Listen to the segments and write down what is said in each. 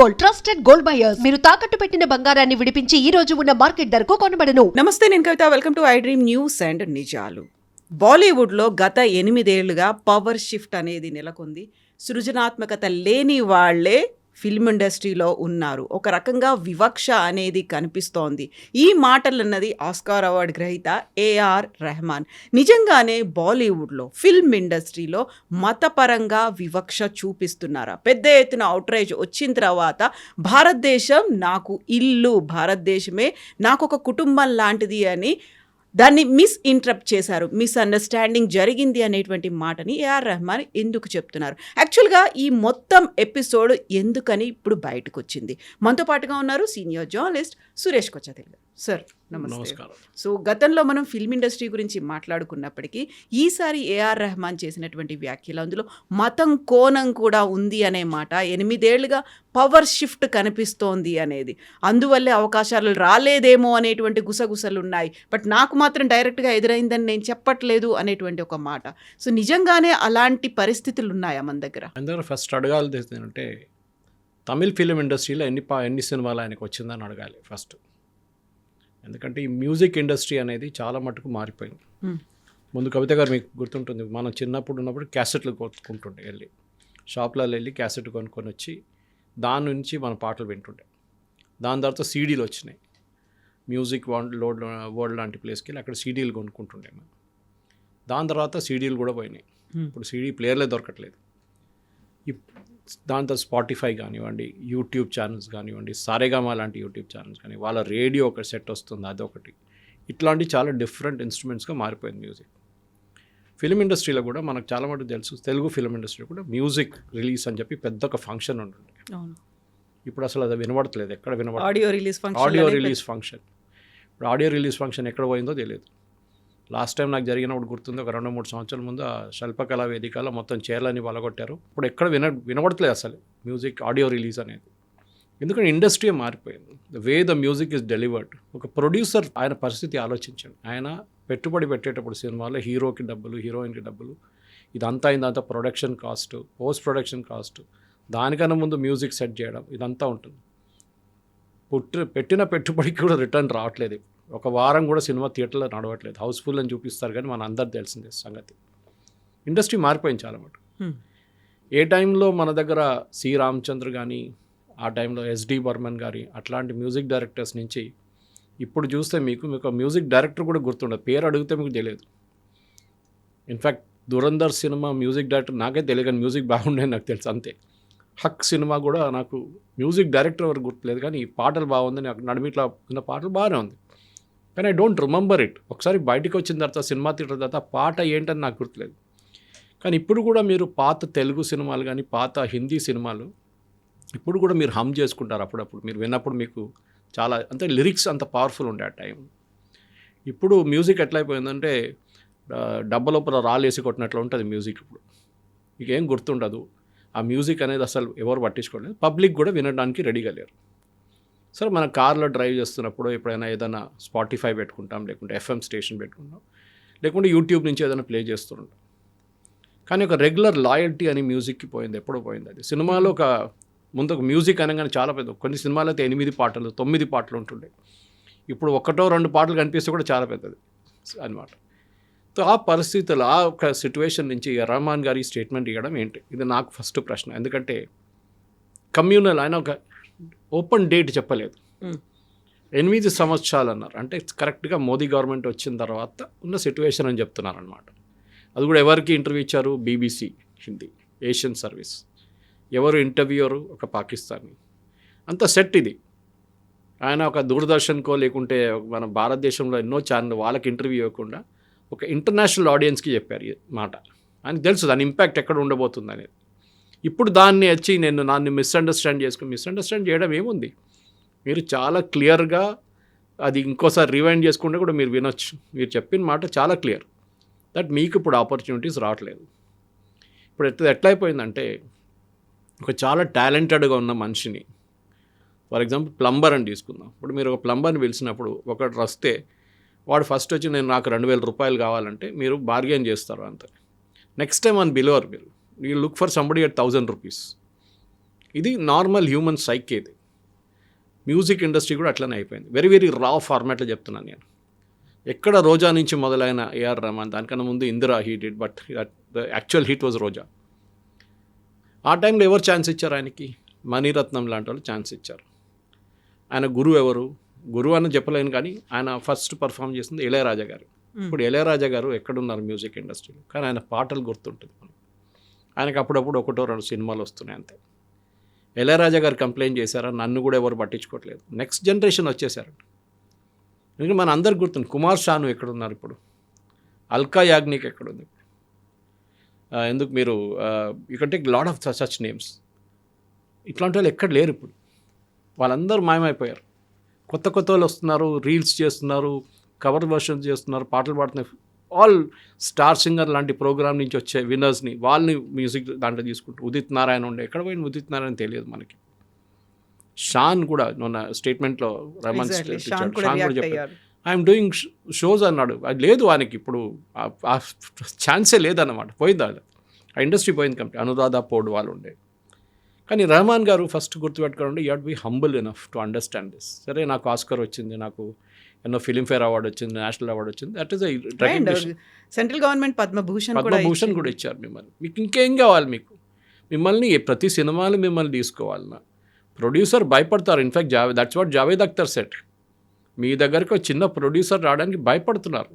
Gold, trusted gold buyers. మీరు తాకట్టు పెట్టిన బంగారాన్ని విడిపించి ఈ రోజు ఉన్న మార్కెట్ ధరకు కొనబడను. నమస్తే, నేను Kavitha. Welcome to I dream news and నిజాలు. బాలీవుడ్లో గత 8 ఏళ్లుగా పవర్ షిఫ్ట్ అనేది నెలకొంది. సృజనాత్మకత లేని వాళ్లే ఫిల్మ్ ఇండస్ట్రీలో ఉన్నారు. ఒక రకంగా వివక్ష అనేది కనిపిస్తోంది. ఈ మాటలన్నది ఆస్కార్ అవార్డు గ్రహీత ఏఆర్ రెహమాన్. నిజంగానే బాలీవుడ్లో ఫిల్మ్ ఇండస్ట్రీలో మతపరంగా వివక్ష చూపిస్తున్నారా? పెద్ద ఎత్తున అవుట్రేజ్ వచ్చిన తర్వాత భారతదేశం నాకు ఇల్లు, భారతదేశమే నాకు ఒక కుటుంబం లాంటిది అని దాన్ని మిస్ఇంటరప్ట్ చేశారు. మిస్అండర్స్టాండింగ్ జరిగింది అనేటువంటి మాటని ఏఆర్ రెహమాన్ ఎందుకు చెప్తున్నారు? యాక్చువల్గా ఈ మొత్తం ఎపిసోడ్ ఎందుకని ఇప్పుడు బయటకు వచ్చింది? మనతో పాటుగా ఉన్నారు సీనియర్ జర్నలిస్ట్ సురేష్ కొచ్చతిల్. సార్ నమస్కారం. సో గతంలో మనం ఫిల్మ్ ఇండస్ట్రీ గురించి మాట్లాడుకున్నప్పటికీ ఈసారి ఏఆర్ రెహమాన్ చేసినటువంటి వ్యాఖ్యలు, అందులో మతం కోణం కూడా ఉంది అనే మాట, 8 ఏళ్లుగా పవర్ షిఫ్ట్ కనిపిస్తోంది అనేది, అందువల్లే అవకాశాలు రాలేదేమో అనేటువంటి గుసగుసలు ఉన్నాయి, బట్ నాకు మాత్రం డైరెక్ట్గా ఎదురైందని నేను చెప్పట్లేదు అనేటువంటి ఒక మాట. సో నిజంగానే అలాంటి పరిస్థితులు ఉన్నాయా మన దగ్గర? అందరూ ఫస్ట్ అడగాలి అంటే తమిళ్ ఫిలిం ఇండస్ట్రీలో ఎన్ని సినిమాలు ఆయనకు వచ్చిందని అడగాలి ఫస్ట్. ఎందుకంటే ఈ మ్యూజిక్ ఇండస్ట్రీ అనేది చాలా మటుకు మారిపోయింది. ముందు కవిత గారు మీకు గుర్తుంటుంది, మనం చిన్నప్పుడు ఉన్నప్పుడు క్యాసెట్లు కొనుక్కుంటుండే, వెళ్ళి షాప్లలో వెళ్ళి క్యాసెట్ కొనుక్కొని వచ్చి దాని నుంచి మన పాటలు వింటుండే. దాని తర్వాత సీడీలు వచ్చినాయి. మ్యూజిక్ వరల్డ్ లాంటి ప్లేస్కి వెళ్ళి అక్కడ సీడీలు కొనుక్కుంటుండే మనం. దాని తర్వాత సీడీలు కూడా పోయినాయి. ఇప్పుడు సీడీ ప్లేయర్లే దొరకట్లేదు. దాంతో స్పాటిఫై కానివ్వండి, యూట్యూబ్ ఛానల్స్ కానివ్వండి, సారేగామా లాంటి యూట్యూబ్ ఛానల్స్ కానీ, వాళ్ళ రేడియో ఒక సెట్ వస్తుంది, అదొకటి. ఇట్లాంటి చాలా డిఫరెంట్ ఇన్స్ట్రుమెంట్స్గా మారిపోయింది మ్యూజిక్. ఫిలిం ఇండస్ట్రీలో కూడా మనకు చాలా మటుకు తెలుసు, తెలుగు ఫిలిం ఇండస్ట్రీ కూడా మ్యూజిక్ రిలీజ్ అని చెప్పి పెద్ద ఒక ఫంక్షన్ ఉంటుంది. ఇప్పుడు అసలు అది వినబడట్లేదు, ఎక్కడ వినబడలేదు. ఆడియో రిలీజ్ ఫంక్షన్ ఇప్పుడు ఆడియో రిలీజ్ ఫంక్షన్ ఎక్కడ పోయిందో తెలియదు. లాస్ట్ టైం నాకు జరిగినప్పుడు గుర్తుంది, ఒక 2-3 సంవత్సరాల ముందు ఆ శిల్పకళా వేదికలో మొత్తం చైర్లని వలగొట్టారు. ఇప్పుడు ఎక్కడ వినబడట్లేదు అసలు మ్యూజిక్ ఆడియో రిలీజ్ అనేది. ఎందుకంటే ఇండస్ట్రీ మారిపోయింది. The way the music is delivered. ఒక ప్రొడ్యూసర్ ఆయన పరిస్థితి ఆలోచించండి. ఆయన పెట్టుబడి పెట్టేటప్పుడు సినిమాలో హీరోకి డబ్బులు, హీరోయిన్కి డబ్బులు, ఇదంతా production cost, post production cost, దానికన్నా ముందు మ్యూజిక్ సెట్ చేయడం, ఇదంతా ఉంటుంది. పెట్టిన పెట్టుబడికి కూడా రిటర్న్ రావట్లేదు. ఒక వారం కూడా సినిమా థియేటర్లో నడవట్లేదు. హౌస్ఫుల్ అని చూపిస్తారు కానీ మన అందరు తెలిసిందే సంగతి. ఇండస్ట్రీ మారిపోయింది చాలా మటు. ఏ టైంలో మన దగ్గర సి రామచంద్ర కానీ, ఆ టైంలో ఎస్డి బర్మన్ గారి అట్లాంటి మ్యూజిక్ డైరెక్టర్స్ నుంచి ఇప్పుడు చూస్తే మీకు మ్యూజిక్ డైరెక్టర్ కూడా గుర్తుండదు, పేరు అడిగితే మీకు తెలియదు. In fact Dhurandhar cinema music director నాకే తెలియదు, కానీ మ్యూజిక్ బాగుండేది నాకు తెలుసు అంతే. హక్ సినిమా కూడా నాకు మ్యూజిక్ డైరెక్టర్ ఎవరు గుర్తులేదు, కానీ ఈ పాటలు బాగుంది, నాకు నడిమిట్లా ఉన్న పాటలు బాగానే ఉంది, కానీ ఐ డోంట్ రిమెంబర్ ఇట్. ఒకసారి బయటకు వచ్చిన తర్వాత సినిమా థియేటర్ తర్వాత పాట ఏంటని నాకు గుర్తులేదు. కానీ ఇప్పుడు కూడా మీరు పాత తెలుగు సినిమాలు కానీ, పాత హిందీ సినిమాలు ఇప్పుడు కూడా మీరు హమ్ చేసుకుంటారు. అప్పుడప్పుడు మీరు విన్నప్పుడు మీకు చాలా అంటే లిరిక్స్ అంత పవర్ఫుల్ ఉండే ఆ టైం. ఇప్పుడు మ్యూజిక్ ఎట్లయిపోయిందంటే డబ్బ లోపల రాలేసి కొట్టినట్లు ఉంటుంది మ్యూజిక్. ఇప్పుడు మీకు ఏం గుర్తుండదు. ఆ మ్యూజిక్ అనేది అసలు ఎవరు పట్టించుకోలేదు, పబ్లిక్ కూడా వినడానికి రెడీగా లేరు. సరే, మన కార్లో డ్రైవ్ చేస్తున్నప్పుడు ఎప్పుడైనా ఏదైనా స్పాటిఫై పెట్టుకుంటాం, లేకుంటే ఎఫ్ఎం స్టేషన్ పెట్టుకుంటాం, లేకుంటే యూట్యూబ్ నుంచి ఏదైనా ప్లే చేస్తుంటాం. కానీ ఒక రెగ్యులర్ లాయల్టీ అని మ్యూజిక్కి పోయింది, ఎప్పుడో పోయింది అది. సినిమాలో ముందు ఒక మ్యూజిక్ అనగానే చాలా పెద్ద, కొన్ని సినిమాలు అయితే 8 పాటలు 9 పాటలు ఉంటుండే. ఇప్పుడు 1-2 పాటలు కనిపిస్తే కూడా చాలా పెద్దది అనమాట. సో ఆ పరిస్థితులు, ఆ ఒక సిచ్యువేషన్ నుంచి రెహమాన్ గారి స్టేట్మెంట్ ఇవ్వడం ఏంటి, ఇది నాకు ఫస్ట్ ప్రశ్న. ఎందుకంటే కమ్యూనల్, ఆయన ఒక ఓపెన్ డేట్ చెప్పలేదు. 8 సంవత్సరాలు అన్నారు. అంటే కరెక్ట్గా మోదీ గవర్నమెంట్ వచ్చిన తర్వాత ఉన్న సిచ్యువేషన్ అని చెప్తున్నారు అనమాట. అది కూడా ఎవరికి ఇంటర్వ్యూ ఇచ్చారు? BBC Hindi, Asian service. ఎవరు ఇంటర్వ్యూరు? ఒక పాకిస్తానీ. అంత సెట్ ఇది. ఆయన ఒక దూరదర్శన్కో లేకుంటే మన భారతదేశంలో ఎన్నో ఛానల్ వాళ్ళకి ఇంటర్వ్యూ ఇవ్వకుండా ఒక ఇంటర్నేషనల్ ఆడియన్స్కి చెప్పారు ఈ మాట. ఆయనకు తెలుసు దాని ఇంపాక్ట్ ఎక్కడ ఉండబోతుంది అనేది. ఇప్పుడు దాన్ని వచ్చి నన్ను మిస్అండర్స్టాండ్ చేయడం ఏముంది? మీరు చాలా క్లియర్గా అది ఇంకోసారి రివైండ్ చేసుకుంటే కూడా మీరు వినొచ్చు. మీరు చెప్పిన మాట చాలా క్లియర్, దట్ మీకు ఇప్పుడు ఆపర్చునిటీస్ రావట్లేదు. ఇప్పుడు ఎట్లయిపోయిందంటే ఒక చాలా టాలెంటెడ్గా ఉన్న మనిషిని, ఫర్ ఎగ్జాంపుల్ ప్లంబర్ అని తీసుకుందాం. ఇప్పుడు మీరు ఒక ప్లంబర్ని పిలిచినప్పుడు ఒకటి వస్తే వాడు ఫస్ట్ వచ్చి నాకు 2,000 రూపాయలు కావాలంటే మీరు బార్గెన్ చేస్తారు అంతే. నెక్స్ట్ టైం అని బిలోవర్ మీరు look for somebody at 1,000 rupees. ఇది నార్మల్ హ్యూమన్ సైక్. ఇది మ్యూజిక్ ఇండస్ట్రీ కూడా అట్లనే అయిపోయింది. వెరీ వెరీ రా ఫార్మాట్లో చెప్తున్నాను నేను. ఎక్కడ రోజా నుంచి మొదలైన ఏఆర్ రెహమాన్, దానికన్నా ముందు Indira he did, but the actual hit was Roja. ఆ టైంలో ఎవరు ఛాన్స్ ఇచ్చారు ఆయనకి? మణిరత్నం లాంటి వాళ్ళు ఛాన్స్ ఇచ్చారు. ఆయన గురువు ఎవరు? గురువు అని చెప్పలేను, కానీ ఆయన ఫస్ట్ పర్ఫామ్ చేసింది ఇళయరాజా గారు. ఇప్పుడు ఇళయరాజా గారు ఎక్కడున్నారు మ్యూజిక్ ఇండస్ట్రీలో? కానీ ఆయన పాటలు గుర్తుంటుంది మనకు. ఆయనకు అప్పుడప్పుడు 1-2 సినిమాలు వస్తున్నాయి అంతే. ఇళయరాజా గారు కంప్లైంట్ చేశారా? నన్ను కూడా ఎవరు పట్టించుకోవట్లేదు. నెక్స్ట్ జనరేషన్ వచ్చేసారు. ఎందుకంటే మన అందరికి గుర్తుంది. కుమార్ షాను ఎక్కడున్నారు ఇప్పుడు? అల్కా యాగ్నిక్ ఎక్కడుంది? ఎందుకు మీరు you can take lot of such names. ఇట్లాంటి వాళ్ళు ఎక్కడ లేరు ఇప్పుడు. వాళ్ళందరూ మాయమైపోయారు. కొత్త కొత్త వాళ్ళు వస్తున్నారు, రీల్స్ చేస్తున్నారు, కవర్ వర్షన్స్ చేస్తున్నారు, పాటలు పాడుతున్నారు. ఆల్ స్టార్ సింగర్ లాంటి ప్రోగ్రామ్ నుంచి వచ్చే విన్నర్స్ని వాళ్ళని మ్యూజిక్ దాంట్లో తీసుకుంటారు. ఉదిత్ నారాయణ ఉండే, ఎక్కడ పోయిన ఉదిత్ నారాయణ తెలియదు మనకి. షాన్ కూడా మొన్న స్టేట్మెంట్లో రెహమాన్ షాన్ కూడా చెప్పారు, ఐఎమ్ డూయింగ్ షోస్ అన్నాడు. అది లేదు ఆయనకి ఇప్పుడు, ఆ ఛాన్సే లేదన్నమాట. పోయింది అది, ఆ ఇండస్ట్రీ పోయింది. కంపెనీ అనురాధ పౌడ్ వాళ్ళు ఉండే. కానీ రెహమాన్ గారు ఫస్ట్ గుర్తుపెట్టుకోండి, you have to be humble enough to understand this. సరే, నాకు ఆస్కర్ వచ్చింది, నాకు ఎన్నో ఫిలింఫేర్ అవార్డు వచ్చింది, నేషనల్ అవార్డు వచ్చింది, that is central government Padma Bhushan కూడా ఇచ్చారు మిమ్మల్ని. మీకు ఇంకేం కావాలి? మిమ్మల్ని ప్రతి సినిమాలు మిమ్మల్ని తీసుకోవాలన్నా ప్రొడ్యూసర్ భయపడతారు. In fact that's what Javed Akhtar said. మీ దగ్గరికి ఒక చిన్న ప్రొడ్యూసర్ రావడానికి భయపడుతున్నారు.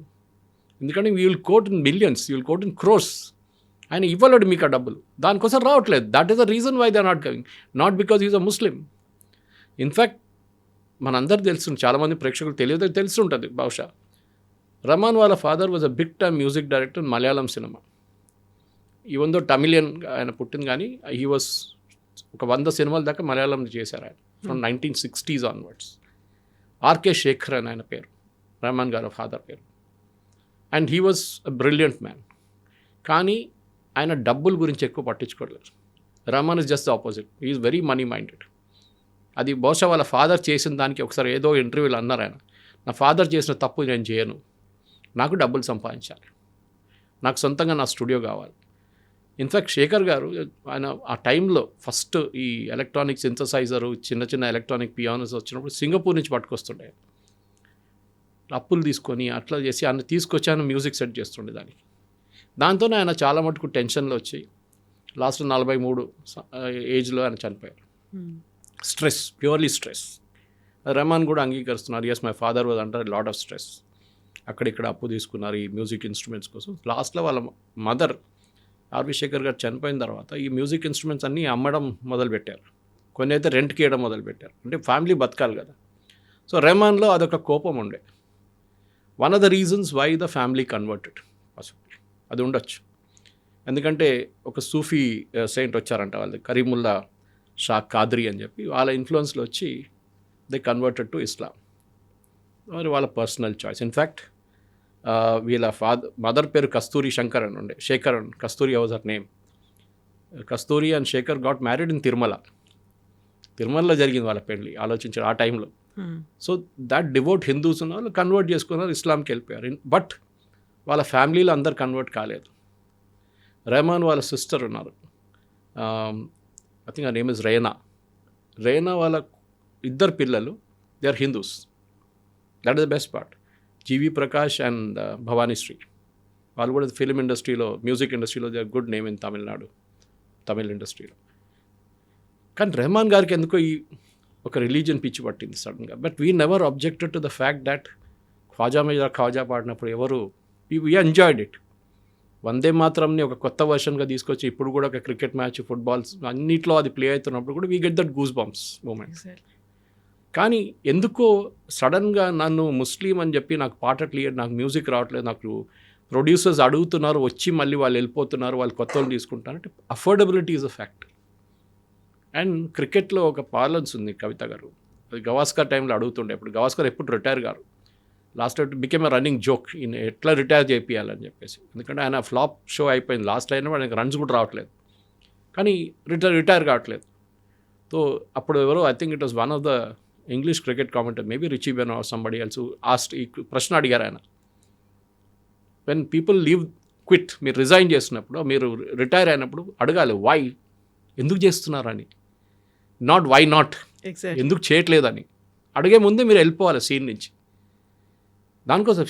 ఎందుకంటే you will quote in millions, you will quote in crores. ఆయన ఇవ్వలేడు మీకు ఆ డబ్బులు, దానికోసం రావట్లేదు. That is the reason why they are not coming, not because is a Muslim. In fact మనందరూ తెలుస్తుంది, చాలామంది ప్రేక్షకులు తెలుసుంటుంది బహుశా. రెహమాన్ వాళ్ళ father was a big time music director in Malayalam cinema. Even దో తమిళియన్ ఆయన పుట్టింది, కానీ హీ వాజ్ ఒక 100 సినిమాల దాకా మలయాళం చేశారు ఆయన, from 1960s onwards. RK Shekhar అని ఆయన పేరు, రెహమాన్ గారి ఫాదర్ పేరు. And he was a brilliant man. కానీ ఆయన డబ్బుల గురించి ఎక్కువ పట్టించుకోలేదు. Rahman is just the opposite, he is very money minded. అది బహుశా వాళ్ళ ఫాదర్ చేసిన దానికి ఒకసారి ఏదో ఇంటర్వ్యూలో అన్నారు ఆయన, నా ఫాదర్ చేసిన తప్పు నేను చేయను, నాకు డబ్బులు సంపాదించాలి, నాకు సొంతంగా నా స్టూడియో కావాలి. ఇన్ఫ్యాక్ట్ శేఖర్ గారు ఆయన ఆ టైంలో ఫస్ట్ ఈ ఎలక్ట్రానిక్ సింథసైజరు, చిన్న చిన్న ఎలక్ట్రానిక్ పియానోస్ వచ్చినప్పుడు సింగపూర్ నుంచి పట్టుకొస్తుండే. అప్పులు తీసుకొని అట్లా చేసి ఆయన తీసుకొచ్చి ఆయన మ్యూజిక్ సెట్ చేస్తుండే దానికి. దాంతోనే ఆయన చాలా మటుకు టెన్షన్లో వచ్చి లాస్ట్ 43 ఏజ్లో ఆయన చనిపోయారు. Stress, purely stress. రెహమాన్ కూడా అంగీకరిస్తున్నారు, yes my father was under lot of stress. అక్కడిక్కడ అప్పు తీసుకున్నారు ఈ మ్యూజిక్ ఇన్స్ట్రుమెంట్స్ కోసం. లాస్ట్లో వాళ్ళ మదర్ ఆర్వి శేఖర్ గారు చనిపోయిన తర్వాత ఈ మ్యూజిక్ ఇన్స్ట్రుమెంట్స్ అన్నీ అమ్మడం మొదలుపెట్టారు. కొన్ని అయితే రెంట్కి ఇవ్వడం మొదలుపెట్టారు. అంటే ఫ్యామిలీ బతకాలి కదా. సో రెహమాన్లో అదొక కోపం ఉండే. One of the reasons why the family converted, అది ఉండొచ్చు. ఎందుకంటే ఒక సూఫీ సెయింట్ వచ్చారంట వాళ్ళు, కరీముల్లా షా కాద్రీ అని చెప్పి, వాళ్ళ ఇన్ఫ్లుయెన్స్లో వచ్చి దే కన్వర్టెడ్ టు ఇస్లాం. మరి వాళ్ళ పర్సనల్ చాయిస్. ఇన్ఫ్యాక్ట్ వీళ్ళ మదర్ పేరు కస్తూరి శంకర్ అని ఉండే, Shekhar and Kasturi was her name. Kasturi and Shekhar got married in తిరుమలలో జరిగింది వాళ్ళ పెళ్ళి. ఆలోచించారు ఆ టైంలో. సో దట్ డివోట్ హిందూస్ ఉన్న వాళ్ళు కన్వర్ట్ చేసుకున్నారు, ఇస్లాంకి వెళ్ళిపోయారు. బట్ వాళ్ళ ఫ్యామిలీలో అందరు కన్వర్ట్ కాలేదు. రెహమాన్ వాళ్ళ సిస్టర్ ఉన్నారు, ఐ థింక్ ఆ నేమ్ ఇస్ రేనా వాళ్ళ 2 పిల్లలు they are Hindus. That is the best part. GV Prakash and Bhavanisri, వాళ్ళు కూడా ఫిలిం ఇండస్ట్రీలో, మ్యూజిక్ ఇండస్ట్రీలో they are good name in Tamil ఇండస్ట్రీలో. కానీ రెహమాన్ గారికి ఎందుకో ఈ ఒక రిలీజియన్ పిచ్చి పట్టింది సడన్గా. But we never objected to the fact that Khwaja పాడినప్పుడు ఎవరు, వీ ఎంజాయ్డ్ ఇట్. వందే మాత్రంని ఒక కొత్త వర్షన్గా తీసుకొచ్చి ఇప్పుడు కూడా ఒక క్రికెట్ మ్యాచ్, ఫుట్బాల్స్ అన్నిట్లో అది ప్లే అవుతున్నప్పుడు కూడా we get that goose bumps moments. కానీ ఎందుకో సడన్గా నన్ను ముస్లిం అని చెప్పి నాకు పాట క్లియర్, నాకు మ్యూజిక్ రావట్లేదు, నాకు ప్రొడ్యూసర్స్ అడుగుతున్నారు, వచ్చి మళ్ళీ వాళ్ళు వెళ్ళిపోతున్నారు, వాళ్ళు కొత్త వాళ్ళు తీసుకుంటారంటే affordability is a fact. And క్రికెట్లో ఒక పార్లన్స్ ఉంది, కవిత గారు, అది గవాస్కర్ టైంలో అడుగుతుండే. ఇప్పుడు గవాస్కర్ ఎప్పుడు రిటైర్ గారు, last became a running joke, ఈయన ఎట్లా రిటైర్ చేయాలని చెప్పేసి. ఎందుకంటే ఆయన ఫ్లాప్ షో అయిపోయింది, లాస్ట్ అయినా ఆయనకు రన్స్ కూడా రావట్లేదు, కానీ రిటైర్ కావట్లేదు. సో అప్పుడు ఎవరో, I think it was one of the English cricket commentator, maybe Richie Benaud or somebody else asked, ఈ ప్రశ్న అడిగారు ఆయన, వెన్ పీపుల్ లీవ్ క్విట్, మీరు రిజైన్ చేసినప్పుడు, మీరు రిటైర్ అయినప్పుడు అడగాలి వై, ఎందుకు చేస్తున్నారని. వై నాట్, ఎగ్జాక్ట్ ఎందుకు చేయట్లేదని అడిగే ముందే మీరు వెళ్ళిపోవాలి సీన్ నుంచి. దానికోసం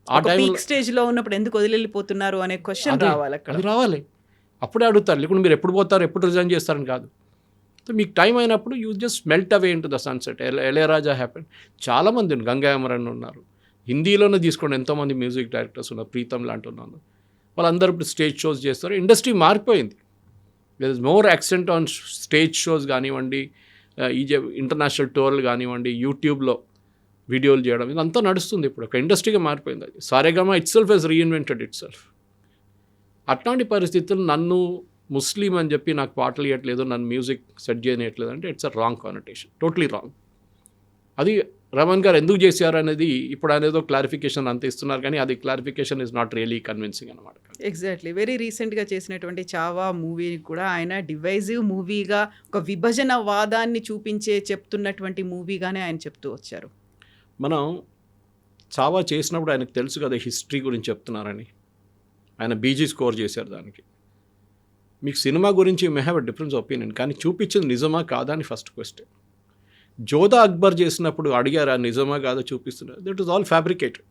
ఆ టైంలో పీక్ స్టేజ్ లో ఉన్నప్పుడు ఎందుకు వదిలిపోతున్నారు అనే క్వశ్చన్ రావాలి అక్కడ. అది రావాలి, అప్పుడే అడుగుతారు. లేకుంటే మీరు ఎప్పుడు పోతారు, ఎప్పుడు రిజైన్ చేస్తారని కాదు. సో మీకు టైం అయినప్పుడు you just melt away in to the sunset. Ilaiyaraaja happen. చాలామంది గంగా అమరన్ ఉన్నారు, హిందీలోనే తీసుకోండి ఎంతోమంది మ్యూజిక్ డైరెక్టర్స్ ఉన్నారు, ప్రీతం లాంటి ఉన్నారు. వాళ్ళందరూ ఇప్పుడు స్టేజ్ షోస్ చేస్తారు. ఇండస్ట్రీ మారిపోయింది. There is more accent on stage shows కానివ్వండి, ఇంటర్నేషనల్ టూర్లు కానివ్వండి, యూట్యూబ్లో వీడియోలు చేయడం, ఇదంతా నడుస్తుంది. ఇప్పుడు ఒక ఇండస్ట్రీగా మారిపోయింది అది. Saregama itself has reinvented itself. అట్లాంటి పరిస్థితులు నన్ను ముస్లిం అని చెప్పి నాకు పాటలు ఇవ్వట్లేదు, నన్ను మ్యూజిక్ సెట్ చేయట్లేదు అంటే it's a wrong connotation, totally wrong. అది రమణ్ గారు ఎందుకు చేశారు అనేది ఇప్పుడు ఆయన ఏదో క్లారిఫికేషన్ అంత ఇస్తున్నారు, కానీ అది clarification is not really convincing అనమాట. ఎగ్జాక్ట్లీ. వెరీ రీసెంట్గా చేసినటువంటి చావా మూవీ కూడా ఆయన డివైజివ్ మూవీగా, ఒక విభజన వాదాన్ని చెప్తున్నటువంటి మూవీగానే ఆయన చెప్తూ వచ్చారు. మనం చావా చేసినప్పుడు ఆయనకు తెలుసు కదా హిస్టరీ గురించి చెప్తున్నారని, ఆయన బీజీ స్కోర్ చేశారు దానికి. మీకు సినిమా గురించి may have a difference opinion, కానీ చూపించింది నిజమా కాదా అని ఫస్ట్ క్వశ్చన్. జోధా అక్బర్ చేసినప్పుడు అడిగారు నిజమా కాదో చూపిస్తున్నారు. దట్ ఈస్ ఆల్ ఫ్యాబ్రికేటెడ్,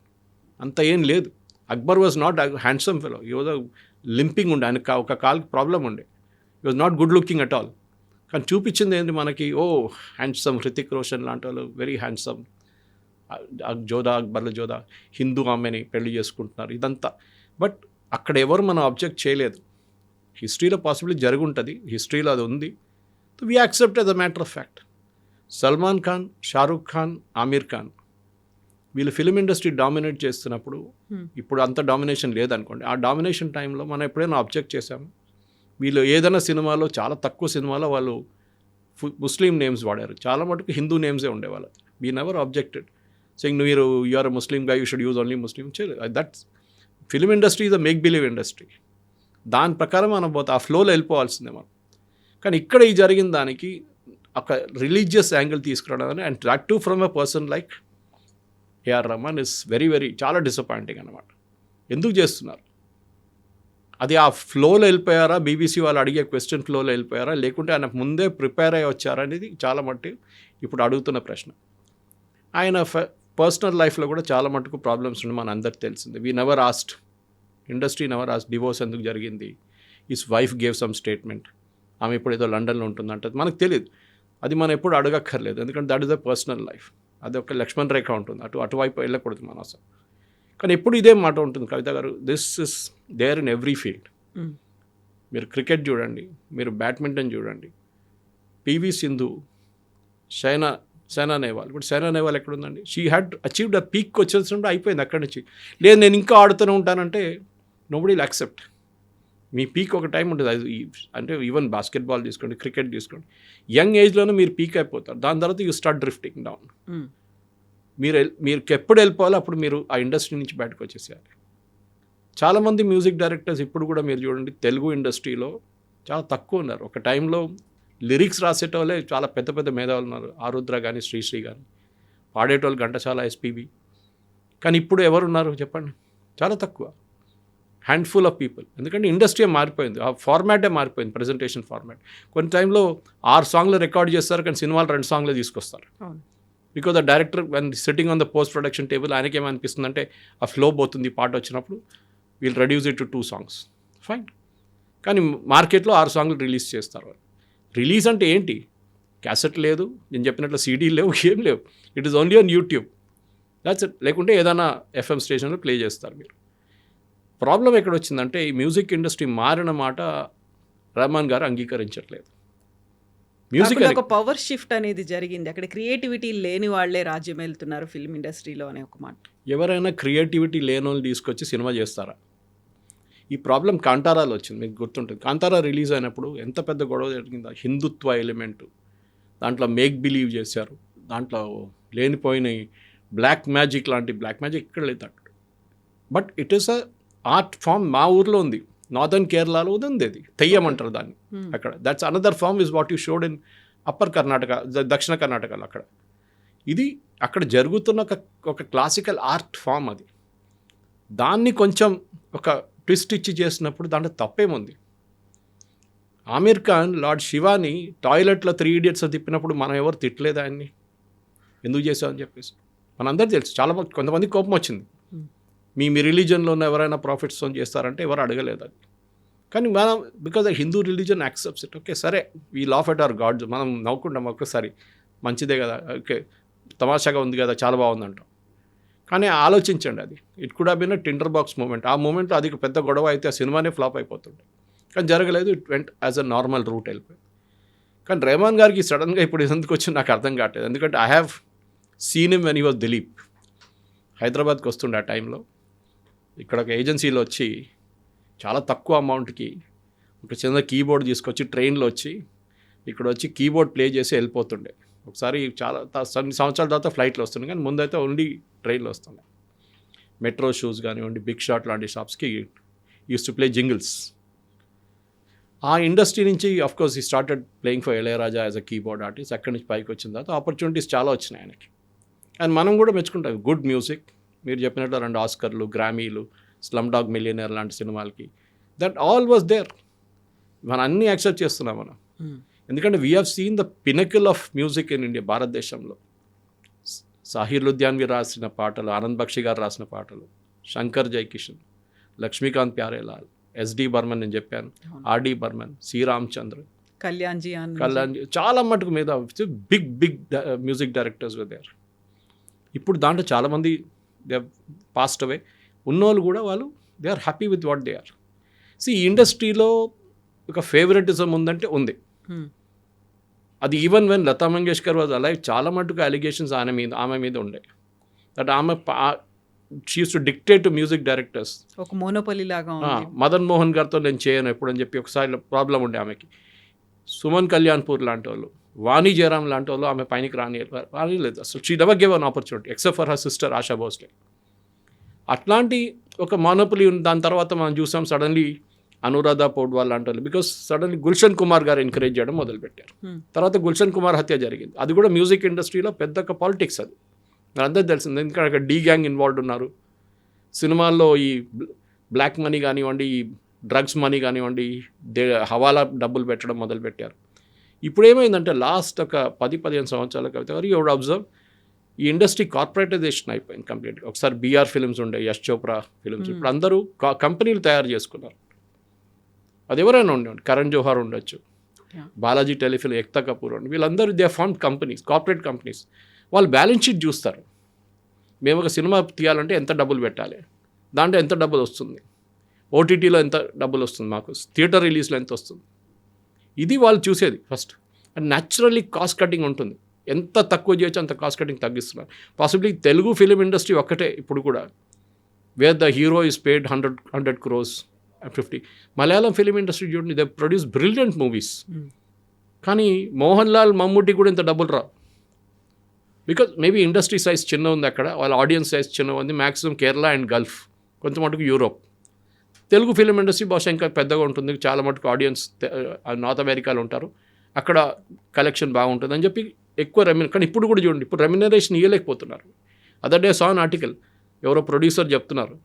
అంత ఏం లేదు. Akbar was not handsome fellow, ఈ వాజ్ లింపింగ్ ఉండే, ఆయనకు ఒక కాల్కి ప్రాబ్లం ఉండే, ఈ was not good looking at all. కానీ చూపించింది ఏంటి మనకి, హ్యాండ్సమ్ హృతిక్ రోషన్ లాంటి వాళ్ళు వెరీ హ్యాండ్సమ్. జోధా అక్బర్లో జోధా హిందూ ఆమెని పెళ్లి చేసుకుంటున్నారు, ఇదంతా. బట్ అక్కడ ఎవరు మనం అబ్జెక్ట్ చేయలేదు. హిస్టరీలో పాసిబిలిటీ జరిగి ఉంటుంది, హిస్టరీలో అది ఉంది. So we accept as a matter of fact. Salman Khan, Shahrukh Khan, Aamir Khan వీళ్ళు ఫిలిం ఇండస్ట్రీ డామినేట్ చేస్తున్నప్పుడు, ఇప్పుడు అంత డామినేషన్ లేదనుకోండి, ఆ డామినేషన్ టైంలో మనం ఎప్పుడైనా అబ్జెక్ట్ చేసాము? వీళ్ళు ఏదైనా సినిమాలో, చాలా తక్కువ సినిమాలో వాళ్ళు ముస్లిం నేమ్స్ వాడారు, చాలా మటుకు హిందూ నేమ్సే ఉండేవాళ్ళు. వీ నెవర్ అబ్జెక్టెడ్ సెయింగ్ మీరు యు ఆర్ అ ముస్లిం గా, you should use only Muslim. That's film industry is a make believe industry. దాని ప్రకారం మనం పోతే ఆ ఫ్లోలో వెళ్ళిపోవాల్సిందే మనం. కానీ ఇక్కడ ఈ జరిగిన దానికి ఒక రిలీజియస్ యాంగిల్ తీసుకురావడం, and that to from a person like AR Rahman is very very చాలా డిసప్పాయింటింగ్ అనమాట. ఎందుకు చేస్తున్నారు అది? ఆ ఫ్లోలో వెళ్ళిపోయారా, బీబీసీ వాళ్ళు అడిగే క్వశ్చన్ ఫ్లోలో వెళ్ళిపోయారా, లేకుంటే ఆయన ముందే ప్రిపేర్ అయ్యి వచ్చారా అనేది చాలా మట్టుకు ఇప్పుడు అడుగుతున్న ప్రశ్న. ఆయన పర్సనల్ లైఫ్లో కూడా చాలా మటుకు ప్రాబ్లమ్స్ ఉన్నాయి, మన అందరికి తెలిసింది. We never asked, industry never asked divorce ఎందుకు జరిగింది. His wife gave some statement, ఆమె ఇప్పుడు ఏదో లండన్లో ఉంటుందంటే మనకు తెలియదు. అది మనం ఎప్పుడు అడగక్కర్లేదు, ఎందుకంటే that is the personal life. అది ఒక లక్ష్మణ్ రేఖ ఉంటుంది, అటువైపు వెళ్ళకూడదు మనం అసలు. కానీ ఎప్పుడు ఇదే మాట ఉంటుంది కవిత గారు, this is there in every field. మీరు క్రికెట్ చూడండి, మీరు బ్యాడ్మింటన్ చూడండి, పివి సింధు, సైనా నెహ్వాల్. ఇప్పుడు సైనా నెహ్వాల్ ఎక్కడుందండి? She had achieved a peak వచ్చేసినప్పుడు అయిపోయింది అక్కడి నుంచి. లేదు నేను ఇంకా ఆడుతూనే ఉంటానంటే నోబడీ విల్ యాక్సెప్ట్. మీ పీక్ ఒక టైం ఉంటుంది, అది అంటే ఈవెన్ బాస్కెట్బాల్ తీసుకోండి, క్రికెట్ తీసుకోండి, యంగ్ ఏజ్లోనే మీరు పీక్ అయిపోతారు. దాని తర్వాత యూ స్టార్ట్ డ్రిఫ్టింగ్ డౌన్. మీరు ఎప్పుడు వెళ్ళిపోవాలో అప్పుడు మీరు ఆ ఇండస్ట్రీ నుంచి బయటకు వచ్చేసేయాలి. చాలామంది మ్యూజిక్ డైరెక్టర్స్ ఇప్పుడు కూడా మీరు చూడండి తెలుగు ఇండస్ట్రీలో చాలా తక్కువ ఉన్నారు. ఒక టైంలో లిరిక్స్ రాసేటోళ్ళే చాలా పెద్ద పెద్ద మేధావులు ఉన్నారు, ఆరుద్ర కానీ, శ్రీశ్రీ కానీ, పాడేటోళ్ళు ఘంటసాల, ఎస్పీబీ. కానీ ఇప్పుడు ఎవరున్నారు చెప్పండి? చాలా తక్కువ, హ్యాండ్ఫుల్ ఆఫ్ పీపుల్. ఎందుకంటే ఇండస్ట్రీ మారిపోయింది, ఆ ఫార్మాటే మారిపోయింది, ప్రజెంటేషన్ ఫార్మాట్. కొన్ని టైంలో 6 సాంగ్లు రికార్డ్ చేస్తారు, కానీ సినిమాలు 2 సాంగ్లు తీసుకొస్తారు. Because the director one sitting on the post production table, ఆయనకి ఏమనిపిస్తుంది అంటే ఆ ఫ్లో పోతుంది, పాట వచ్చినప్పుడు we'll reduce it to 2 songs, fine. కానీ మార్కెట్లో 6 సాంగ్లు రిలీజ్ చేస్తారు. రిలీజ్ అంటే ఏంటి? క్యాసెట్ లేదు, నేను చెప్పినట్లు సీడీ లేవు, ఏం లేవు. It is only on YouTube, that's it. లేకుంటే ఏదైనా ఎఫ్ఎం స్టేషన్లో ప్లే చేస్తారు మీరు. ప్రాబ్లం ఎక్కడ వచ్చిందంటే ఈ మ్యూజిక్ ఇండస్ట్రీ మారిన మాట రెహమాన్ గారు అంగీకరించట్లేదు. మ్యూజిక్ ఒక పవర్ షిఫ్ట్ అనేది జరిగింది, అక్కడ క్రియేటివిటీ లేని వాళ్ళే రాజ్యం వెళ్తున్నారు ఫిల్మ్ ఇండస్ట్రీలో అనే ఒక మాట. ఎవరైనా క్రియేటివిటీ లేని వాళ్ళు తీసుకొచ్చి సినిమా చేస్తారా? ఈ ప్రాబ్లం కాంతారాలో వచ్చింది, మీకు గుర్తుంటుంది. కాంతారా రిలీజ్ అయినప్పుడు ఎంత పెద్ద గొడవ జరిగిందా, హిందుత్వ ఎలిమెంటు దాంట్లో మేక్ బిలీవ్ చేశారు, దాంట్లో లేనిపోయిన బ్లాక్ మ్యాజిక్ లాంటి, బ్లాక్ మ్యాజిక్ ఇక్కడ లేదు. But it is a art form. మా ఊర్లో ఉంది, నార్దర్న్ కేరళలో ఉంది, అది తెయ్యం అంటారు దాన్ని అక్కడ. That's another form is what you showed in upper Karnataka, దక్షిణ కర్ణాటకలో. అక్కడ ఇది అక్కడ జరుగుతున్న ఒక క్లాసికల్ ఆర్ట్ ఫామ్. అది దాన్ని కొంచెం ఒక ట్విస్ట్ ఇచ్చి చేసినప్పుడు దాంట్లో తప్పేముంది? ఆమీర్ ఖాన్ లార్డ్ శివాని టాయిలెట్లో 3 Idiots తిప్పినప్పుడు మనం ఎవరు తిట్టలేదు ఆయన్ని, ఎందుకు చేసామని చెప్పేసి. మనందరూ తెలుసు. చాలా కొంతమంది కోపం వచ్చింది, మీ రిలీజన్లో ఉన్న ఎవరైనా ప్రాఫిట్స్తో చేస్తారంటే ఎవరు అడగలేదు అది. కానీ మనం because Hindu religion accepts it. Okay సరే, we laugh at our gods, మనం నవ్వుకుంటాం ఒక్కసారి, మంచిదే కదా, ఓకే తమాషాగా ఉంది కదా, చాలా బాగుందంటాం. కానీ ఆలోచించండి, అది it could have been a tinder box moment. ఆ మూమెంట్లో అది పెద్ద గొడవ అయితే ఆ సినిమానే ఫ్లాప్ అయిపోతుండే. కానీ జరగలేదు, it went as a normal route వెళ్ళిపోయింది. కానీ రెహమాన్ గారికి సడన్గా ఇప్పుడు ఎందుకు వచ్చింది నాకు అర్థం కావట్లేదు. ఎందుకంటే I have seen him when he was Dilip. హైదరాబాద్కి వస్తుండే ఆ టైంలో, ఇక్కడ ఒక ఏజెన్సీలో వచ్చి చాలా తక్కువ అమౌంట్కి ఒక చిన్న కీబోర్డ్ తీసుకొచ్చి ట్రైన్లో వచ్చి ఇక్కడ వచ్చి కీబోర్డ్ ప్లే చేసి వెళ్ళిపోతుండే. ఒకసారి చాలా సంవత్సరాల తర్వాత ఫ్లైట్లో వస్తుండే, కానీ ముందైతే ఓన్లీ ట్రైన్లో వస్తుండే. మెట్రో షూస్ కానివ్వండి, బిగ్ షాట్ లాంటి షాప్స్కి యూస్ టు ప్లే జింగిల్స్. ఆ ఇండస్ట్రీ నుంచి అఫ్కోర్స్ ఈ started playing for Ilaiyaraaja as a keyboard artist. అక్కడి నుంచి పైకి వచ్చిన తర్వాత ఆపర్చునిటీస్ చాలా వచ్చినాయి ఆయనకి. అండ్ మనం కూడా మెచ్చుకుంటాం, గుడ్ మ్యూజిక్. మీరు చెప్పినట్టు 2 ఆస్కర్లు, గ్రామీలు, స్లమ్ డాగ్ మిలియనర్ లాంటి సినిమాలకి, దట్ ఆల్ వాజ్ దేర్. మనం అన్నీ యాక్సెప్ట్ చేస్తున్నాం మనం. ఎందుకంటే we have seen the pinnacle of music in India, భారతదేశంలో. సాహిర్ లుధ్యాన్వి రాసిన పాటలు, ఆనంద్ బక్షి గారు రాసిన పాటలు, శంకర్ జైకిషన్, లక్ష్మీకాంత్ ప్యారేలాల్, ఎస్డి బర్మన్ నేను చెప్పాను, ఆర్డి బర్మన్, సి రామచంద్ర, కళ్యాణ్ జీ, చాలా మటుకు మీద బిగ్ మ్యూజిక్ డైరెక్టర్స్ దేర్. ఇప్పుడు దాంట్లో చాలామంది దే పాస్ట్ అవే. ఉన్నోళ్ళు కూడా వాళ్ళు they are happy with what they are. ఈ ఇండస్ట్రీలో ఒక ఫేవరెటిజం ఉందంటే ఉంది. అది even when Lata Mangeshkar was alive, చాలా మటుకు అలిగేషన్స్ ఆమె మీద ఉండే. దట్ ఆమె she used to dictate to music directors. ఒక మోనోపలి లాగా. మదన్ మోహన్ గారితో నేను చేయను ఎప్పుడని చెప్పి ఒకసారి ప్రాబ్లం ఉండే ఆమెకి. సుమన్ కళ్యాణ్పూర్ లాంటి వాళ్ళు, వాణి జయరామ్ లాంటి వాళ్ళు ఆమె పైనకి రానిలేదు అసలు. She never give an opportunity except for her sister ASHA Bhosle. అట్లాంటి ఒక మోనోపలి ఉంది. దాని తర్వాత మనం చూసాం సడన్లీ అనురాధ పౌడ్వాల్ లాంటి వాళ్ళు, బికాస్ సడన్లీ గుల్షన్ కుమార్ గారు ఎంకరేజ్ చేయడం మొదలుపెట్టారు. తర్వాత గుల్షన్ కుమార్ హత్య జరిగింది. అది కూడా మ్యూజిక్ ఇండస్ట్రీలో పెద్ద పాలిటిక్స్, అది అందరికీ తెలిసింది. ఎందుకంటే అక్కడ డీ గ్యాంగ్ ఇన్వాల్వ్డ్ ఉన్నారు. సినిమాల్లో ఈ బ్లాక్ మనీ కానివ్వండి, ఈ డ్రగ్స్ మనీ కానివ్వండి, హవాలా డబ్బులు పెట్టడం మొదలుపెట్టారు. ఇప్పుడు ఏమైందంటే లాస్ట్ ఒక 10-15 సంవత్సరాల కవిత యూ వుడ్ అబ్జర్వ్, ఈ ఇండస్ట్రీ కార్పొరేటైజేషన్ అయిపోయింది కంప్లీట్గా. ఒకసారి బీఆర్ ఫిల్మ్స్ ఉండే, యశ్ చోప్రా ఫిల్మ్స్, ఇప్పుడు అందరూ కంపెనీలు తయారు చేసుకున్నారు. అది ఎవరైనా ఉండేవాడు, కరణ్ జోహార్ ఉండొచ్చు, బాలాజీ టెలిఫిల్మ్, ఎక్తా కపూర్ ఉండి, వీళ్ళందరూ they found companies, corporate companies. వాళ్ళు బ్యాలెన్స్ షీట్ చూస్తారు. మేము ఒక సినిమా తీయాలంటే ఎంత డబ్బులు పెట్టాలి, దాంట్లో ఎంత డబ్బులు వస్తుంది, ఓటీటీలో ఎంత డబ్బులు వస్తుంది, మాకు థియేటర్ రిలీజ్లో ఎంత వస్తుంది, ఇది వాళ్ళు చూసేది first. And naturally cost cutting ఉంటుంది. ఎంత తక్కువ చేయొచ్చు అంత కాస్ట్ కటింగ్ తగ్గిస్తున్నారు. పాసిబ్లీ తెలుగు ఫిలిం ఇండస్ట్రీ ఒక్కటే ఇప్పుడు కూడా where the hero is paid 100 crores 50. Malayalam film industry చూడండి, దే ప్రొడ్యూస్ బ్రిలియంట్ మూవీస్. కానీ మోహన్ లాల్, మమ్ముట్టి కూడా ఇంత డబ్బులు రావు. బికాజ్ మేబీ ఇండస్ట్రీ సైజ్ చిన్న ఉంది అక్కడ, వాళ్ళ ఆడియన్స్ సైజ్ చిన్న ఉంది. మ్యాక్సిమం కేరళ అండ్ గల్ఫ్, కొంత మటుకు యూరోప్. తెలుగు ఫిలిం ఇండస్ట్రీ బహుశా ఇంకా పెద్దగా ఉంటుంది, చాలా మటుకు ఆడియన్స్ నార్త్ అమెరికాలో ఉంటారు, అక్కడ కలెక్షన్ బాగుంటుంది అని చెప్పి ఎక్కువ కానీ ఇప్పుడు కూడా చూడండి, ఇప్పుడు రెమ్యునరేషన్ ఇవ్వలేకపోతున్నారు. Other day saw an article, ఎవరో ప్రొడ్యూసర్ చెప్తున్నారు,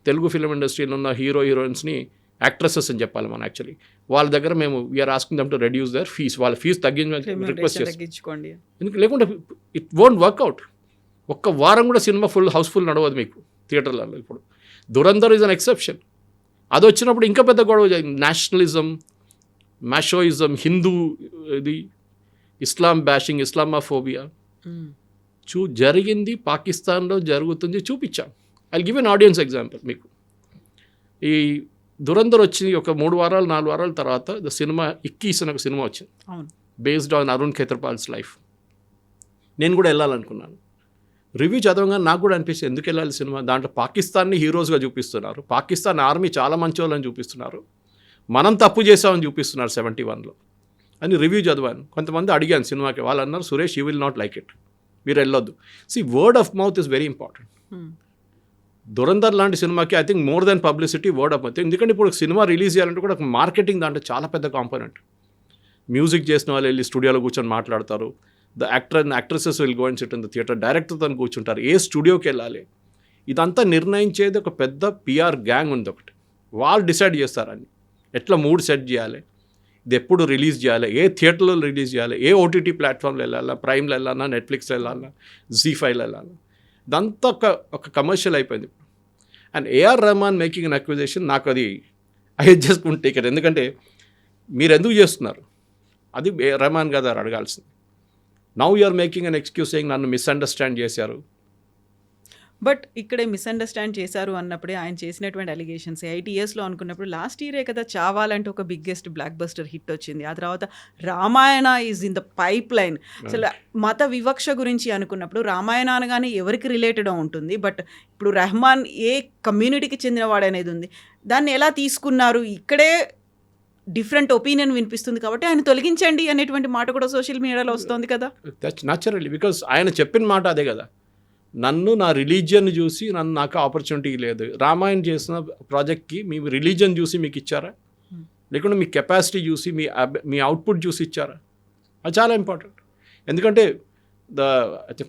తెలుగు ఫిలిం ఇండస్ట్రీలో ఉన్న హీరోయిన్స్ని యాక్ట్రెసెస్ అని చెప్పాలి మనం యాక్చువల్లీ, వాళ్ళ దగ్గర మేము we're asking them to reduce their fees, వాళ్ళ ఫీజు తగ్గించమని రిక్వెస్ట్ చేస్తాం. ఎందుకు లేకుంటే ఇట్ వోంట్ వర్క్అవుట్. ఒక్క వారం కూడా సినిమా హౌస్ఫుల్ నడవదు మీకు థియేటర్లలో. ఇప్పుడు దురంధర్ ఈజ్ అన్ ఎక్సెప్షన్. అది వచ్చినప్పుడు ఇంకా పెద్ద గొడవ జరిగింది. నేషనలిజం, మ్యాషోయిజం, హిందూ ఇది, ఇస్లాం బ్యాషింగ్, ఇస్లామాఫోబియా జరిగింది. పాకిస్తాన్లో జరుగుతుంది, చూపించాం. I give an audience example మీకు. ఈ దురంధర్ వచ్చి ఒక 3 వారాలు 4 వారాల తర్వాత ద సినిమా ఇక్కీస్ అని ఒక సినిమా వచ్చింది, బేస్డ్ ఆన్ అరుణ్ ఖేత్రపాల్స్ లైఫ్. నేను కూడా వెళ్ళాలనుకున్నాను. రివ్యూ చదవగానే నాకు కూడా అనిపిస్తుంది ఎందుకు వెళ్ళాలి సినిమా. దాంట్లో పాకిస్తాన్ని హీరోస్గా చూపిస్తున్నారు, పాకిస్తాన్ ఆర్మీ చాలా మంచి వాళ్ళని చూపిస్తున్నారు, మనం తప్పు చేసామని చూపిస్తున్నారు 71లో అని రివ్యూ చదివాను. కొంతమంది అడిగాను సినిమాకి, వాళ్ళు అన్నారు Suresh you will not like it, మీరు వెళ్ళొద్దు. Word of mouth is very important. Dhurandhar లాంటి సినిమాకి I think more than publicity word of mouth. ఎందుకంటే ఇప్పుడు సినిమా రిలీజ్ చేయాలంటే కూడా మార్కెటింగ్ దాంట్లో చాలా పెద్ద కాంపోనెంట్. మ్యూజిక్ చేసిన వాళ్ళు వెళ్ళి స్టూడియోలో కూర్చొని మాట్లాడతారు, the actor and actresses will go and sit in the theatre, డైరెక్టర్తో కూర్చుంటారు, ఏ స్టూడియోకి వెళ్ళాలి, ఇదంతా నిర్ణయించేది ఒక పెద్ద పిఆర్ గ్యాంగ్ ఉంది ఒకటి. వాళ్ళు డిసైడ్ చేస్తారని ఎట్లా మూడ్ సెట్ చేయాలి, ఇది ఎప్పుడు రిలీజ్ చేయాలి, ఏ థియేటర్లో రిలీజ్ చేయాలి, ఏ ఓటీటీ ప్లాట్ఫామ్లో వెళ్ళాలా, ప్రైమ్లో వెళ్ళాలా, నెట్ఫ్లిక్స్లో వెళ్ళాలా, జీ5లో వెళ్ళాలా, ఇదంతా ఒక కమర్షియల్ అయిపోయింది. And AR Rahman making an acquisition, నాకు అది I just won't take it. ఎందుకంటే మీరు ఎందుకు చేస్తున్నారు అది రెహమాన్ గారు అడగాల్సింది. Now you're making an excuse saying నన్ను మిస్అండర్స్టాండ్ చేశారు. బట్ ఇక్కడే మిస్అండర్స్టాండ్ చేశారు అన్నప్పుడే ఆయన చేసినటువంటి అలిగేషన్స్ 8 yearsలో అనుకున్నప్పుడు లాస్ట్ ఇయరే కదా చావాలంటే ఒక బిగ్గెస్ట్ బ్లాక్ బస్టర్ హిట్ వచ్చింది. ఆ తర్వాత Ramayana is in the pipe line. అసలు మత వివక్ష గురించి అనుకున్నప్పుడు రామాయణ అనగానే ఎవరికి రిలేటెడ్ ఉంటుంది, బట్ ఇప్పుడు రెహమాన్ ఏ కమ్యూనిటీకి చెందినవాడు అనేది ఉంది. దాన్ని ఎలా తీసుకున్నారు? ఇక్కడే డిఫరెంట్ ఒపీనియన్ వినిపిస్తుంది కాబట్టి ఆయన తొలగించండి అనేటువంటి మాట కూడా సోషల్ మీడియాలో వస్తుంది కదా. దట్స్ న్యాచురల్లీ, బికాస్ ఆయన చెప్పిన మాట అదే కదా, నన్ను నా రిలీజియన్ చూసి నాకు ఆపర్చునిటీ లేదు. రామాయణ్ చేసిన ప్రాజెక్ట్కి మీ రిలీజియన్ చూసి మీకు ఇచ్చారా, లేకుంటే మీ కెపాసిటీ చూసి మీ అవుట్పుట్ చూసి ఇచ్చారా? అది చాలా ఇంపార్టెంట్. ఎందుకంటే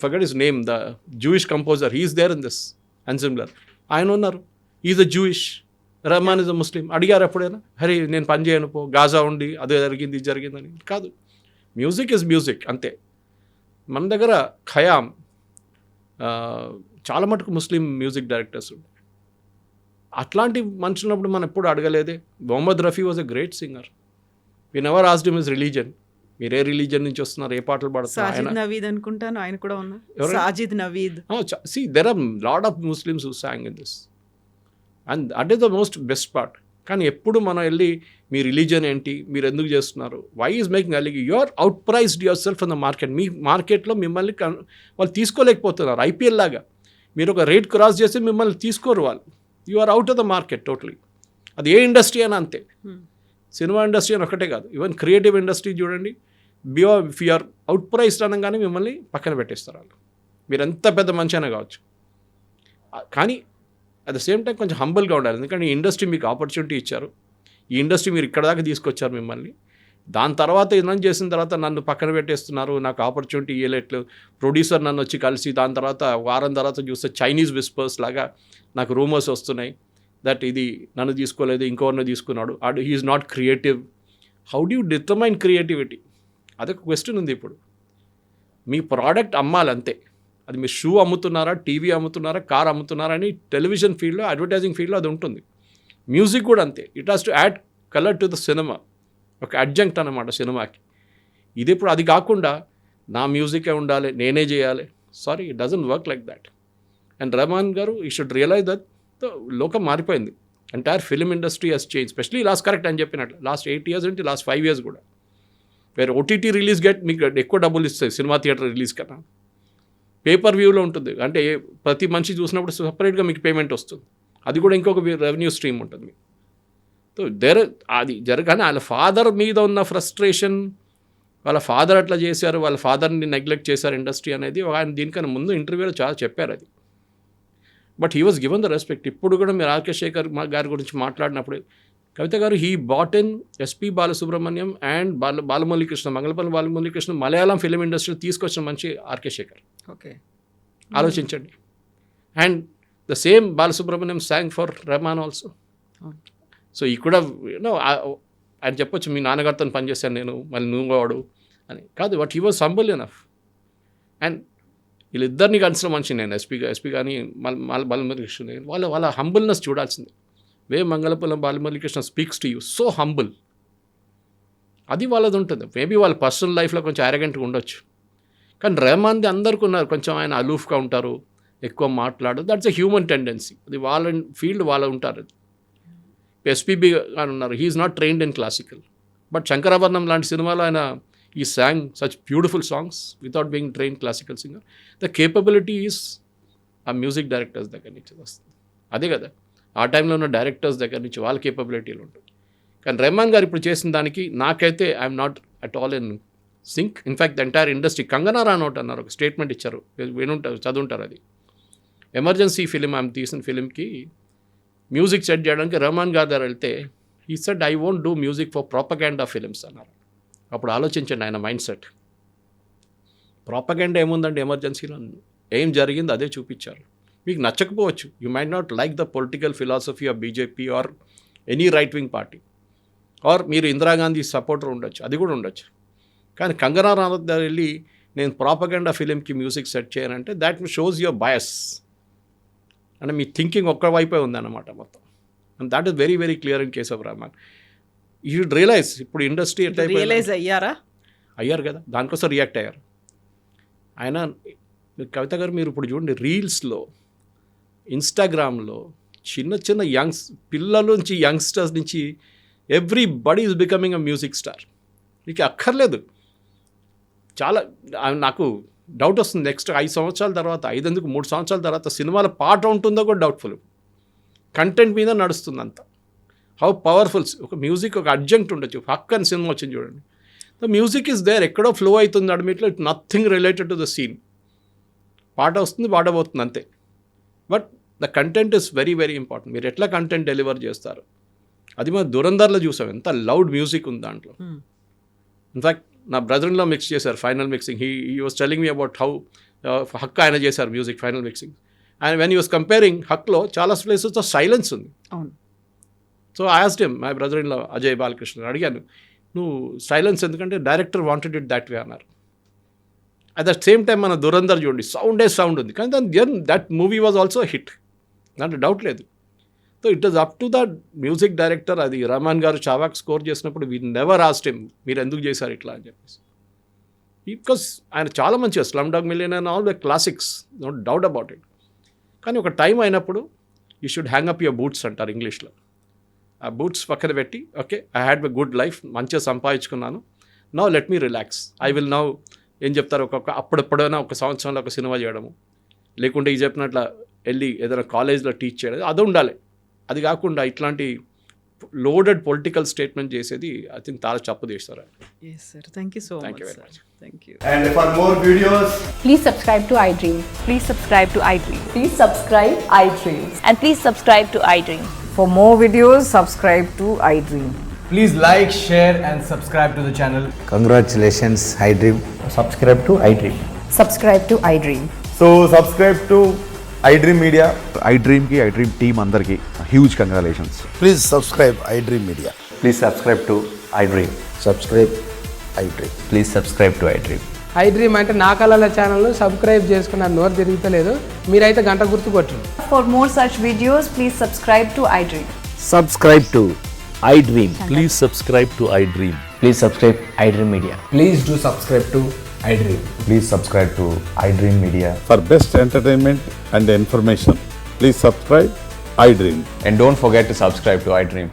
forget his name, the Jewish composer, he's there in this ensemble. ఆయన ఉన్నారు, is a Jewish, Rahman is a Muslim. అడిగారు ఎప్పుడైనా, హరే నేను పని చేయను పో, గాజా ఉండి అదే జరిగింది ఇది జరిగిందని? కాదు, మ్యూజిక్ ఇస్ మ్యూజిక్ అంతే. మన దగ్గర ఖయామ్, చాలా మటుకు ముస్లిం మ్యూజిక్ డైరెక్టర్స్ ఉంటాయి. అట్లాంటి మనుషున్నప్పుడు మనం ఎప్పుడు అడగలేదే. Mohammed Rafi was a great singer. We never asked him his religion. మీరు ఏ రిలీజన్ నుంచి వస్తున్నారు, ఏ పాటలు పాడుతున్నారు? సాజిద్ నవీద్ అనుకుంటాను ఆయన కూడా ఉన్నారు. Sajid Naveed. See, there are lot of Muslims who sang in this. And that is the most best part. కానీ ఎప్పుడు మనం వెళ్ళి మీ రిలీజన్ ఏంటి, మీరు ఎందుకు చేస్తున్నారు, వై ఈజ్ మేకింగ్ అలిగి, you are out priced yourself in the market. మీ మార్కెట్లో మిమ్మల్ని వాళ్ళు తీసుకోలేకపోతున్నారు. ఐపీఎల్ లాగా మీరు ఒక రేట్ క్రాస్ చేస్తే మిమ్మల్ని తీసుకోరు వాళ్ళు. You are out of the market totally. అది ఏ ఇండస్ట్రీ అయినా అంతే, సినిమా ఇండస్ట్రీ అని ఒకటే కాదు, ఈవెన్ క్రియేటివ్ ఇండస్ట్రీ చూడండి. If you are out priced అనగానే మిమ్మల్ని పక్కన పెట్టేస్తారు వాళ్ళు. మీరు ఎంత పెద్ద మంచి అయినా కావచ్చు. కానీ అట్ ద సేమ్ టైం కొంచెం హంబుల్గా ఉండాలి. ఎందుకంటే ఈ ఇండస్ట్రీ మీకు ఆపర్చునిటీ ఇచ్చారు, ఈ ఇండస్ట్రీ మీరు ఇక్కడ దాకా తీసుకొచ్చారు మిమ్మల్ని. దాని తర్వాత ఇదన్నీ చేసిన తర్వాత నన్ను పక్కన పెట్టేస్తున్నారు, నాకు ఆపర్చునిటీ ఇవ్వలేట్లు. ప్రొడ్యూసర్ నన్ను వచ్చి కలిసి దాని తర్వాత వారం తర్వాత చూస్తే చైనీస్ విస్పర్స్ లాగా నాకు రూమర్స్ వస్తున్నాయి దట్ ఇది నన్ను తీసుకోలేదు, ఇంకోరిని తీసుకున్నాడు, he's not creative. How do you determine creativity? అదొక క్వశ్చన్ ఉంది. ఇప్పుడు మీ ప్రోడక్ట్ అమ్మాలంతే. అది మీరు షూ అమ్ముతున్నారా, టీవీ అమ్ముతున్నారా, కార్ అమ్ముతున్నారా అని టెలివిజన్ ఫీల్డ్లో, అడ్వర్టైజింగ్ ఫీల్డ్లో అది ఉంటుంది. మ్యూజిక్ కూడా అంతే. It has to add colour to the cinema, ఒక అడ్జంక్ట్ అన్నమాట సినిమాకి. ఇది ఇప్పుడు అది కాకుండా నా మ్యూజికే ఉండాలి, నేనే చేయాలి. Sorry, it doesn't work like that. And Rahman గారు ఈ షుడ్ రియలైజ్ దట్ లోకం మారిపోయింది. Entire film industry has change, specially last correct అని చెప్పినట్లు లాస్ట్ 8 years అంటే లాస్ట్ 5 years కూడా. వేరే ఓటీటీ రిలీజ్ మీకు ఎక్కువ డబ్బులు ఇస్తాయి సినిమా థియేటర్ రిలీజ్ కన్నా. పేపర్ వ్యూలో ఉంటుంది, అంటే ప్రతి మనిషి చూసినప్పుడు సపరేట్గా మీకు పేమెంట్ వస్తుంది. అది కూడా ఇంకొక రెవెన్యూ స్ట్రీమ్ ఉంటుంది మీకు. సో అది జరగానే వాళ్ళ ఫాదర్ మీద ఉన్న ఫ్రస్ట్రేషన్, వాళ్ళ ఫాదర్ అట్లా చేశారు, వాళ్ళ ఫాదర్ని నెగ్లెక్ట్ చేశారు ఇండస్ట్రీ అనేది ఆయన దీనికన్నా ముందు ఇంటర్వ్యూలో చాలా చెప్పారు అది. But he was given the respect. ఇప్పుడు కూడా మీరు రాజశేఖర్ గారి గురించి మాట్లాడినప్పుడు కవిత గారు, he bought in SP Balasubrahmanyam and Balamuralikrishna, Mangalapalli Balamuralikrishna Malayalam film ఇండస్ట్రీలో తీసుకొచ్చిన మంచి ఆర్కే శేఖర్. ఓకే, ఆలోచించండి. And the same Balasubrahmanyam song for Rahman also. So ఈ కూడా ఆయన చెప్పొచ్చు, మీ నాన్నగారితో పనిచేశాను నేను, మళ్ళీ నువ్వు వాడు అని కాదు. But he was humble enough. And వీళ్ళిద్దరిని కలిసిన మనిషి నేను, ఎస్పీ కానీ బాలమురళీకృష్ణ, వాళ్ళ హంబుల్నెస్ చూడాల్సిందే. Way Mangalampalli Balamuralikrishna speaks to you so humble, అది వాళ్ళది ఉంటుంది. మేబీ వాళ్ళ పర్సనల్ లైఫ్లో కొంచెం అరగెంట్గా ఉండొచ్చు, కానీ రెహమాన్ది అందరికీ ఉన్నారు కొంచెం, ఆయన అలూఫ్గా ఉంటారు, ఎక్కువ మాట్లాడు. దట్స్ ఎ హ్యూమన్ టెండెన్సీ, అది వాళ్ళ ఫీల్డ్ వాళ్ళు ఉంటారు. ఎస్పీబీ అని ఉన్నారు, he's not trained in classical, but Shankarabharanam లాంటి సినిమాలో ఆయన ఈ song such beautiful songs without being train classical singer. The capability is ఆ మ్యూజిక్ డైరెక్టర్స్ దగ్గర నుంచి వస్తుంది. అదే కదా ఆ టైంలో ఉన్న డైరెక్టర్స్ దగ్గర నుంచి వాళ్ళ కేపబిలిటీలు ఉంటాయి. కానీ రెహమాన్ గారు ఇప్పుడు చేసిన దానికి నాకైతే I'm not at all in sync. In fact the entire industry, Kangana Ranaut అన్నారు, ఒక స్టేట్మెంట్ ఇచ్చారు, వినుంటారు, చదువుంటారు. అది ఎమర్జెన్సీ ఫిలిం ఆమె తీసిన ఫిలింకి మ్యూజిక్ సెట్ చేయడానికి రెహమాన్ గారి దగ్గర వెళ్తే he said I won't do music for propaganda films అన్నారు. అప్పుడు ఆలోచించండి ఆయన మైండ్ సెట్. ప్రాపగాండా ఏముందంటే ఎమర్జెన్సీలో ఏం జరిగిందో అదే చూపించారు. మీకు నచ్చకపోవచ్చు, you might not like the political philosophy of BJP or any right wing party, are మీరు ఇందిరాగాంధీ సపోర్టర్ ఉండొచ్చు, అది కూడా ఉండొచ్చు. కానీ కంగనా రనౌత్ దగ్గర వెళ్ళి నేను ప్రాపగండా ఫిలింకి మ్యూజిక్ సెట్ చేయనంటే దాట్ షోస్ యువర్ బయస్. అంటే మీ థింకింగ్ ఒక్క వైపే ఉందన్నమాట మొత్తం. And that is very very clear in case of Rahman. You should realise ఇప్పుడు ఇండస్ట్రీ ఎట్లా రియలైజ్ అయ్యారు కదా, దానికోసం రియాక్ట్ అయ్యారు. ఆయన కవిత గారు మీరు ఇప్పుడు చూడండి రీల్స్లో, ఇన్స్టాగ్రామ్లో చిన్న చిన్న పిల్లల నుంచి యంగ్స్టర్స్ నుంచి everybody is becoming a music star. మీకు అక్కర్లేదు. చాలా నాకు డౌట్ వస్తుంది నెక్స్ట్ 5 సంవత్సరాల తర్వాత, 3 సంవత్సరాల తర్వాత సినిమాల పాట ఉంటుందో కూడా డౌట్ఫుల్. కంటెంట్ మీద నడుస్తుంది అంతా. హౌ పవర్ఫుల్స్ ఒక మ్యూజిక్ ఒక అడ్జంక్ట్ ఉండొచ్చు. హక్ అని సినిమా వచ్చింది చూడండి, ద మ్యూజిక్ ఈజ్ దేర్, ఎక్కడో ఫ్లో అవుతుంది అడ్మిట్లో, it nothing related to the scene. పాట వస్తుంది, పాట పోతుంది అంతే. But the content is very very important. మీరు ఎట్లా కంటెంట్ డెలివర్ చేస్తారు, అది మనం దురంధర్లో చూసాం, ఎంత లౌడ్ మ్యూజిక్ ఉంది దాంట్లో. ఇన్ఫ్యాక్ట్ నా బ్రదర్లో మిక్స్ చేశారు final mixing. He was telling me about how హక్ ఆయన చేశారు music final mixing. And when you was comparing హక్లో చాలా ప్లేసెస్తో సైలెన్స్ ఉంది. So I asked him, my brother in law Ajay Balakrishna అడిగాను, నువ్వు సైలెన్స్ ఎందుకంటే director wanted it that way అన్నారు. అట్ ద సేమ్ టైం మన దురంధర్ చూడండి, సౌండ్ ఉంది, కానీ that movie was also hit, దాంట్లో డౌట్ లేదు. So it is up to the music director. అది రెహమాన్ గారు చావాక్ స్కోర్ చేసినప్పుడు వీ నెవర్ ఆస్క్డ్ హిమ్ మీరు ఎందుకు చేశారు ఇట్లా అని చెప్పేసి. బికాస్ ఆయన చాలా మంచిగా slumdog millionaire and all the classics, no doubt about it. కానీ ఒక టైం అయినప్పుడు you should hang up your boots అంటారు ఇంగ్లీష్లో. ఆ బూట్స్ పక్కన పెట్టి, okay I had a good life, మంచిగా సంపాదించుకున్నాను, now let me relax, I will now ఏం చెప్తారు అప్పుడెప్పుడైనా ఒక సంవత్సరంలో ఒక సినిమా చేయడము, లేకుంటే ఈ చెప్పినట్ల వెళ్ళి ఏదైనా కాలేజ్లో టీచ్ చేయడం, అది ఉండాలి. అది కాకుండా ఇట్లాంటి లోడెడ్ పొలిటికల్ స్టేట్మెంట్ చేసేది ఐ థింక్ చాలా తప్పు చేస్తారు. Yes sir, thank you so Thank much you very sir. much. Thank you. And for more videos, Please subscribe to iDream. Please subscribe to iDream. Please subscribe iDream. And please subscribe to iDream. For more videos, subscribe to iDream. please like, share and subscribe to the channel. Congratulations, iDream. Subscribe to iDream. Subscribe to iDream. So subscribe to iDream Media. iDream ki iDream team andarki huge congratulations. Please subscribe iDream Media. Please subscribe to iDream. Subscribe iDream. Please subscribe to iDream. iDream అంటే నా కళల channel subscribe చేసుకున్న నోరు తిరుగుతలేదు, మీరైతే గంట గుర్తు కొట్టండి. For more such videos, please subscribe to iDream. Subscribe to iDream. Please subscribe to iDream. Please subscribe iDream Media. Please do subscribe to iDream. Please subscribe to iDream Media. For best entertainment and information, please subscribe iDream. And don't forget to subscribe to iDream.